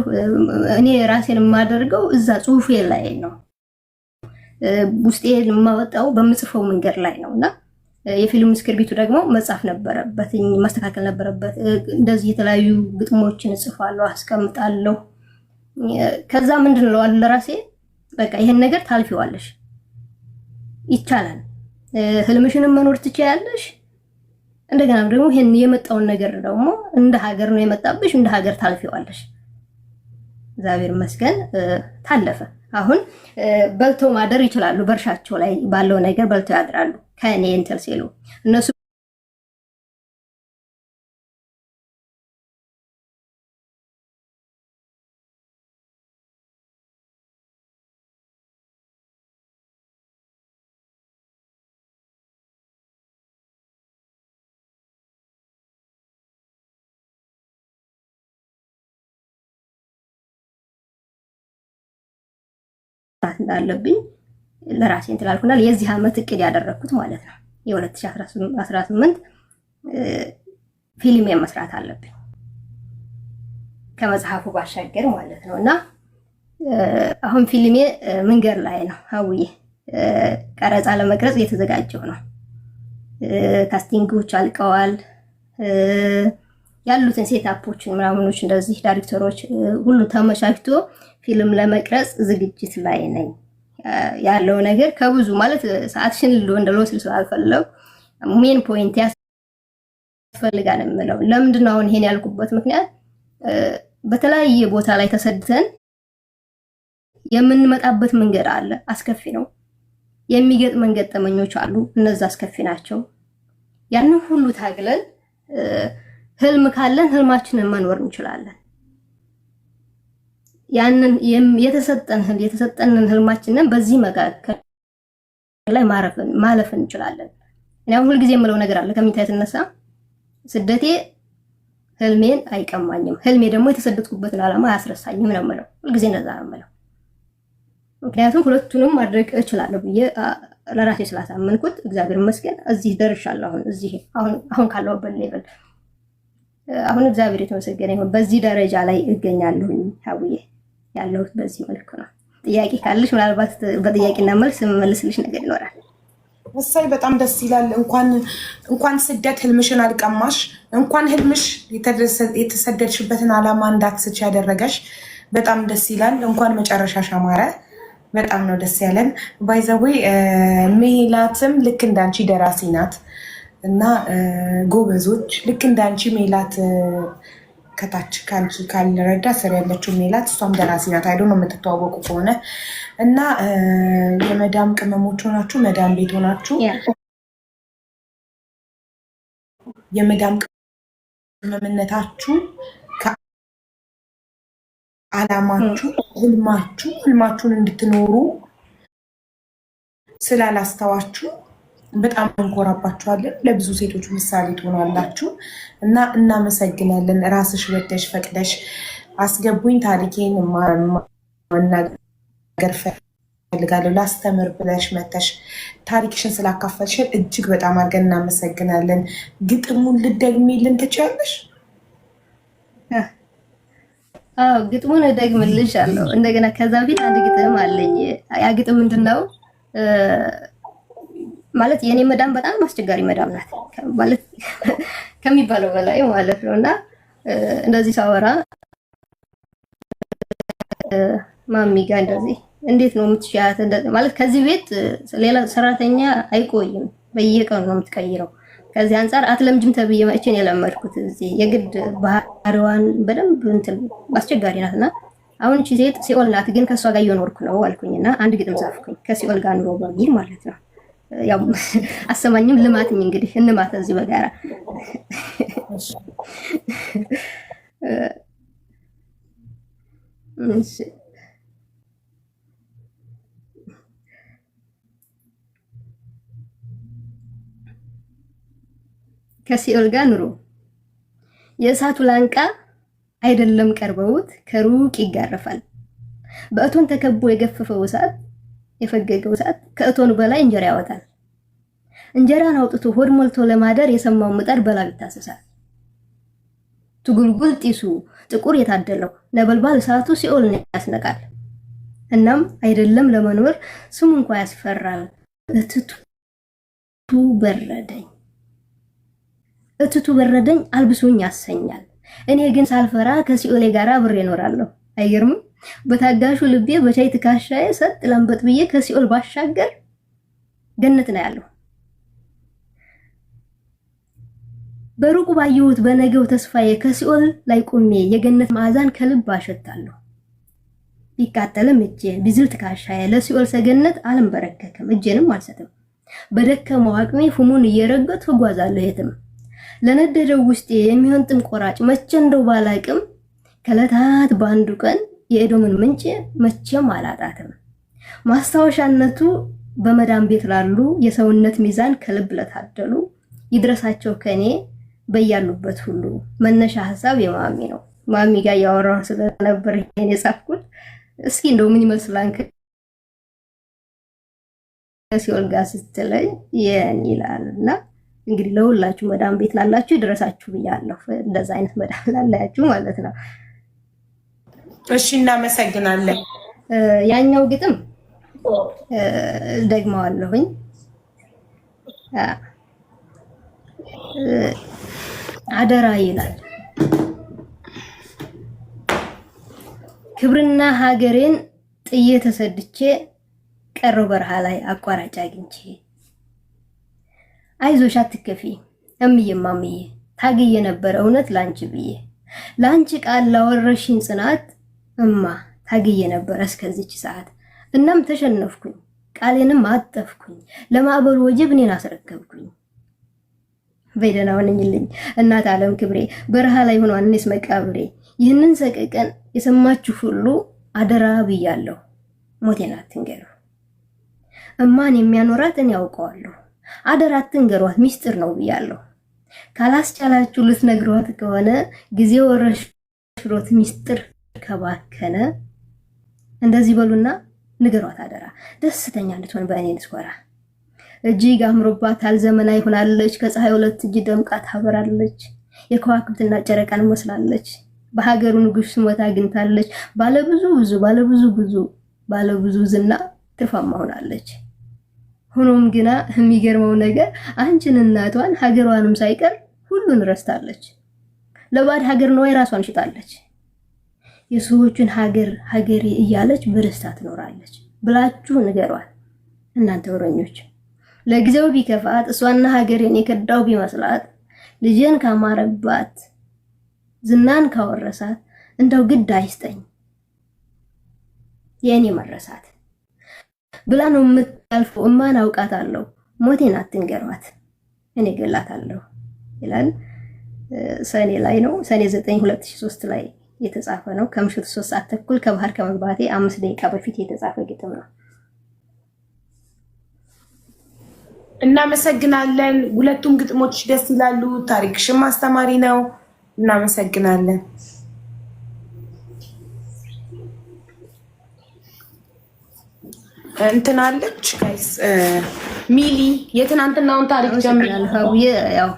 እኔ ራሴን የማደርገው እዛ ጽሁፌ ላይ ነው። ውስጤን የማወጣው በምጽፈው መንገድ ላይ ነውና የፊልም ስክሪፕቱ ደግሞ መጻፍ ነበረበት፣ ማስተካከል ነበረበት። እንደዚህ የተለያዩ ግጥሞችን እጽፋለሁ፣ አስቀምጣለሁ። ከዛ ምንድን ነው ለራሴ በቃ ይሄን ነገር ታልፊዋለሽ፣ ይቻላል፣ ህልምሽንም መኖር ትችያለሽ። እንደገና ደግሞ ይሄን የመጣውን ነገር ደግሞ እንደ ሀገር ነው የመጣብሽ፣ እንደ ሀገር ታልፊዋለሽ። እግዚአብሔር ይመስገን ታለፈ። አሁን በልተው ማደር ይችላሉ። በእርሻቸው ላይ ባለው ነገር በልተው ያድራሉ። ከእኔ እንትን ሲሉ እነሱ እንዳለብኝ ለራሴ እንትን አልኩናል። የዚህ ዓመት እቅድ ያደረኩት ማለት ነው የ2018 ፊልም መስራት አለብኝ ከመጽሐፉ ባሻገር ማለት ነውና አሁን ፊልሜ መንገድ ላይ ነው። ሀውዬ ቀረጻ ለመቅረጽ እየተዘጋጀው ነው። ካስቲንጎች አልቀዋል። ያሉትን ሴታፖችን ምናምኖች እንደዚህ ዳይሬክተሮች ሁሉ ተመቻችቶ ፊልም ለመቅረጽ ዝግጅት ላይ ነኝ። ያለው ነገር ከብዙ ማለት ሰዓትሽን እንደልወስድ ስላልፈለኩ ሜን ፖይንት ያስፈልጋል የምለው ለምንድን ነው አሁን ይሄን ያልኩበት ምክንያት በተለያየ ቦታ ላይ ተሰድተን የምንመጣበት መንገድ አለ፣ አስከፊ ነው። የሚገጥመን ገጠመኞች አሉ፣ እነዛ አስከፊ ናቸው። ያንን ሁሉ ታግለን ህልም ካለን ህልማችንን መኖር እንችላለን። ያንን የተሰጠንን ህልማችንን በዚህ መካከል ላይ ማለፍ እንችላለን። እኔ አሁን ሁልጊዜ የምለው ነገር አለ ከሚታይ የተነሳ ስደቴ ህልሜን አይቀማኝም፣ ህልሜ ደግሞ የተሰደድኩበትን ዓላማ አያስረሳኝም ነው የምለው። ሁልጊዜ እንደዛ ነው የምለው። ምክንያቱም ሁለቱንም ማድረግ እችላለሁ ብዬ ለራሴ ስላሳመንኩት እግዚአብሔር ይመስገን እዚህ ደርሻለሁ። አሁን ካለሁበት ሌቭል አሁን እግዚአብሔር የተመሰገነ ይሁን በዚህ ደረጃ ላይ እገኛለሁኝ። ሀውዬ ያለሁት በዚህ መልኩ ነው። ጥያቄ ካለሽ ምናልባት በጥያቄና መልስ የምመልስልሽ ነገር ይኖራል። እሰይ በጣም ደስ ይላል። እንኳን ስደት ህልምሽን አልቀማሽ፣ እንኳን ህልምሽ የተሰደድሽበትን ዓላማ እንዳትስች ያደረገሽ በጣም ደስ ይላል። እንኳን መጨረሻሽ አማረ። በጣም ነው ደስ ያለን። ባይዘዌ ሜላትም ልክ እንዳንቺ ደራሲ ናት እና ጎበዞች ልክ እንዳንቺ ሜላት ከታች ከአንቺ ካልረዳ ስር ያለችው ሜላት እሷም ደራሲ ናት። አይዶ ነው የምትተዋወቁ ከሆነ እና የመዳም ቅመሞች ሆናችሁ መዳም ቤት ሆናችሁ የመዳም ቅመምነታችሁ ከዓላማችሁ ህልማችሁን እንድትኖሩ ስላላስተዋችሁ በጣም እንኮራባችኋለን። ለብዙ ሴቶች ምሳሌ ትሆናላችሁ እና እናመሰግናለን። ራስሽ ወደሽ ፈቅደሽ አስገቡኝ ታሪኬን መናገር ፈልጋለሁ ላስተምር ብለሽ መተሽ ታሪክሽን ስላካፈልሽን እጅግ በጣም አድርገን እናመሰግናለን። ግጥሙን ልትደግሚልን ትችያለሽ? ግጥሙን እደግምልሻለሁ። እንደገና ከዛ በፊት አንድ ግጥም አለኝ። ያ ግጥም ምንድነው ማለት የኔ መዳም በጣም አስቸጋሪ መዳም ናት ማለት ከሚባለው በላይ ማለት ነውና እንደዚህ ሳወራ ማሚ ጋር እንደዚህ እንዴት ነው የምትሻያት ማለት ከዚህ ቤት ሌላ ሰራተኛ አይቆይም፣ በየቀኑ ነው የምትቀይረው። ከዚህ አንፃር አትለምጅም ተብዬ መቼ ነው የለመድኩት። እዚህ የግድ ባህሪዋን በደንብ እንትን አስቸጋሪ ናትና አሁን እቺ ሴት ሲኦል ናት፣ ግን ከሷ ጋር እየኖርኩ ነው አልኩኝና አንድ ግጥም ጻፍኩኝ ከሲኦል ጋር ኑሮ በሚል ማለት ነው። ያው አሰማኝም ልማትኝ እንግዲህ እንማት እዚህ በጋራ እሺ ከሲኦል ጋር ኑሮ የእሳቱ ላንቃ አይደለም ቀርበውት ከሩቅ ይጋረፋል። በእቶን ተከቦ የገፈፈው እሳት የፈገገው እሳት ከእቶኑ በላይ እንጀራ ያወጣል። እንጀራን አውጥቶ ሆድ ሞልቶ ለማደር የሰማው ምጣድ በላብ ይታሰሳል። ትጉልጉል ጢሱ ጥቁር የታደለው ነበልባል እሳቱ ሲኦልን ያስነቃል። እናም አይደለም ለመኖር ስሙ እንኳ ያስፈራል። እትቱ በረደኝ እትቱ በረደኝ አልብሶኝ ያሰኛል። እኔ ግን ሳልፈራ ከሲኦሌ ጋር አብሬ እኖራለሁ። አይገርምም? በታጋሹ ልቤ በቻይ ትካሻዬ ሰጥ ለምበጥ ብዬ ከሲኦል ባሻገር ገነት ነው ያለው። በሩቁ ባየሁት በነገው ተስፋዬ ከሲኦል ላይ ቆሜ የገነት ማዕዛን ከልብ አሸታለሁ። ቢቃጠልም እጄ ቢዝል ትካሻዬ ለሲኦል ሰገነት አልንበረከክም፣ እጄንም አልሰጥም። በደከመው አቅሜ ፍሙን እየረገጥኩ እጓዛለሁ የትም። ለነደደው ውስጤ የሚሆን ጥም ቆራጭ መቼ እንደው ባላቅም ከዕለታት በአንዱ ቀን የኤዶምን ምንጭ መቼም አላጣትም። ማስታወሻነቱ በመዳን ቤት ላሉ የሰውነት ሚዛን ከልብ ለታደሉ ይድረሳቸው ከኔ በያሉበት ሁሉ። መነሻ ሐሳብ የማሚ ነው። ማሚ ጋር ያወራው ስለነበር ይሄን የጻፍኩት። እስኪ እንደው ምን ይመስላል ከሲኦል ጋር ስትለኝ የኔ ይላልና እንግዲህ ለሁላችሁ መዳን ቤት ላላችሁ ይድረሳችሁ ብያለሁ። እንደዛ አይነት መዳን ላላችሁ ማለት ነው። እሺ እናመሰግናለን። ያኛው ግጥም ደግመዋለሁኝ። አደራ ይላል። ክብርና ሀገሬን ጥዬ ተሰድቼ ቀረው በረሃ ላይ አቋራጭ አግኝቼ። አይዞሽ አትከፊ እምዬ ማምዬ ታግዬ ነበር እውነት ላንቺ ብዬ። ላንቺ ቃል ላወረሽኝ ጽናት እማ ታግዬ ነበር እስከዚች ሰዓት። እናም ተሸነፍኩኝ ቃሌንም አጠፍኩኝ ለማዕበሉ ወጀብ እኔን አስረከብኩኝ። በደህና ሆነኝልኝ እናት ዓለም ክብሬ በረሃ ላይ ሆኗ እኔስ መቃብሬ። ይህንን ሰቀቀን የሰማችሁ ሁሉ አደራ ብያለሁ ሞቴን አትንገሩ። እማን የሚያኖራት እኔ ያውቀዋለሁ አደራ አትንገሯት ሚስጥር ነው ብያለሁ። ካላስቻላችሁ ልትነግሯት ከሆነ ጊዜው ወረሽሮት ሚስጥር ከባከነ እንደዚህ በሉና ንገሯት አደራ ደስተኛ እንድትሆን በእኔ ልትኮራ። እጅግ አምሮባታል ዘመናዊ ሆናለች ከፀሐይ ሁለት እጅ ደምቃ ታበራለች። የከዋክብትና ጨረቃን መስላለች በሀገሩ ንጉስ ስሞታ አግኝታለች። ባለብዙ ዝና ትርፋማ ሆናለች። ሆኖም ግና የሚገርመው ነገር አንቺን እናቷን ሀገሯንም ሳይቀር ሁሉን ረስታለች። ለባድ ሀገር ነው ራሷን ሽጣለች። የሰዎችን ሀገሬ እያለች በደስታ ትኖራለች ብላችሁ ንገሯት እናንተ ወረኞች። ለጊዜው ቢከፋት እሷና ሀገሬን የከዳው ቢመስላት ልጄን ካማረባት ዝናን ካወረሳት እንደው ግድ አይስጠኝ የኔ መረሳት ብላ ነው የምታልፈው። እማን አውቃታለሁ ሞቴን አትንገሯት እኔ ገላታለሁ ይላል። ሰኔ ላይ ነው ሰኔ 9 2003 ላይ የተጻፈ ነው። ከምሽቱ 3 ሰዓት ተኩል ከባህር ከመግባቴ 5 ደቂቃ በፊት የተጻፈ ግጥም ነው። እናመሰግናለን። ሁለቱም ግጥሞች ደስ ይላሉ። ታሪክሽም አስተማሪ ነው። እናመሰግናለን። እንትን አለች ጋይስ ሚሊ የትናንትናውን ታሪክ ጀምራለሁ። ያው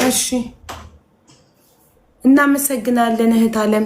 እሺ እናመሰግናለን እህት አለም።